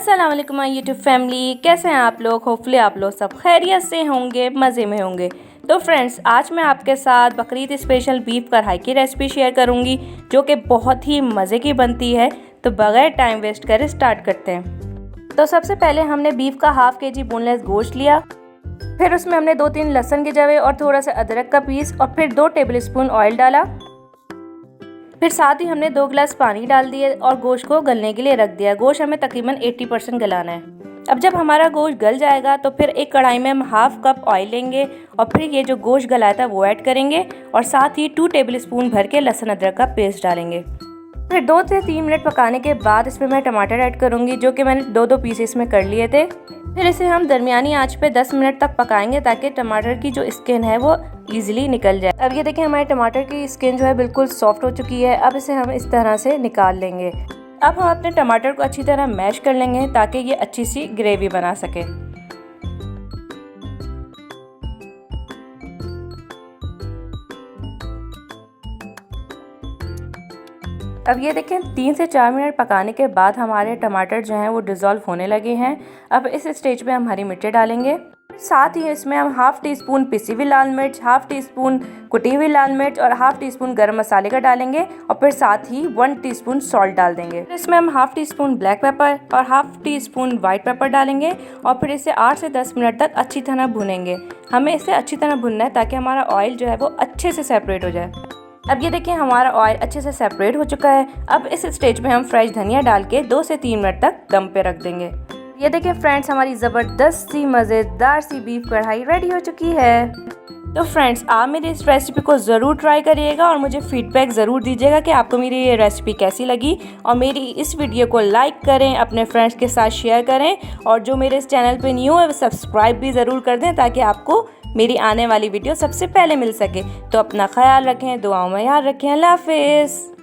अस्सलाम वालेकुम my YouTube family, कैसे हैं आप लोग। होपफुली आप लोग सब खैरियत से होंगे, मज़े में होंगे। तो फ्रेंड्स, आज मैं आपके साथ बकरीद स्पेशल बीफ कढ़ाई की रेसिपी शेयर करूंगी जो कि बहुत ही मज़े की बनती है। तो बगैर टाइम वेस्ट करे स्टार्ट करते हैं। तो सबसे पहले हमने बीफ का हाफ केजी बोनलेस गोश्त लिया, फिर उसमें हमने 2-3 लहसुन के जवे और थोड़ा सा अदरक का पीस और फिर 2 टेबलस्पून ऑयल डाला। फिर साथ ही हमने 2 गिलास पानी डाल दिए और गोश्त को गलने के लिए रख दिया। गोश्त हमें तकरीबन 80% गलाना है। अब जब हमारा गोश्त गल जाएगा तो फिर एक कढ़ाई में हम हाफ कप ऑयल लेंगे और फिर ये जो गोश्त गलाया था वो ऐड करेंगे और साथ ही 2 टेबलस्पून भर के लहसुन अदरक का पेस्ट डालेंगे। फिर 2 से 3 मिनट पकाने के बाद इसमें मैं टमाटर ऐड करूँगी जो कि मैंने 2-2 पीसेस में कर लिए थे। फिर इसे हम दरमियानी आंच पे 10 मिनट तक पकाएंगे ताकि टमाटर की जो स्किन है वो इजीली निकल जाए। अब ये देखें, हमारे टमाटर की स्किन जो है बिल्कुल सॉफ्ट हो चुकी है। अब इसे हम इस तरह से निकाल लेंगे। अब हम अपने टमाटर को अच्छी तरह मैश कर लेंगे ताकि ये अच्छी सी ग्रेवी बना सके। अब ये देखें, 3 से 4 मिनट पकाने के बाद हमारे टमाटर जो हैं वो डिज़ोल्व होने लगे हैं। अब इस स्टेज पे हम हरी मिर्चें डालेंगे। साथ ही इसमें हम हाफ़ टी स्पून पिसी हुई लाल मिर्च, हाफ़ टी स्पून कुटी हुई लाल मिर्च और हाफ़ टी स्पून गरम मसाले का डालेंगे और फिर साथ ही 1 टीस्पून सॉल्ट डाल देंगे। इसमें हम half teaspoon black pepper और half teaspoon white pepper डालेंगे और फिर इसे 8 से 10 मिनट तक अच्छी तरह भुनेंगे। हमें इसे अच्छी तरह भुनना है ताकि हमारा ऑयल जो है वो अच्छे से सेपरेट हो जाए। अब ये देखिए, हमारा ऑयल अच्छे से सेपरेट हो चुका है। अब इस स्टेज पे हम फ्रेश धनिया डाल के 2 से 3 मिनट तक दम पे रख देंगे। ये देखिए फ्रेंड्स, हमारी ज़बरदस्त सी मज़ेदार सी बीफ कढ़ाई रेडी हो चुकी है। तो फ्रेंड्स, आप मेरी इस रेसिपी को ज़रूर ट्राई करिएगा और मुझे फीडबैक ज़रूर दीजिएगा कि आपको मेरी ये रेसिपी कैसी लगी। और मेरी इस वीडियो को लाइक करें, अपने फ्रेंड्स के साथ शेयर करें और जो मेरे इस चैनल पे न्यू है वो सब्सक्राइब भी ज़रूर कर दें ताकि आपको मेरी आने वाली वीडियो सबसे पहले मिल सके। तो अपना ख्याल रखें, दुआओं में याद रखें। अल्लाह हाफ़िज़।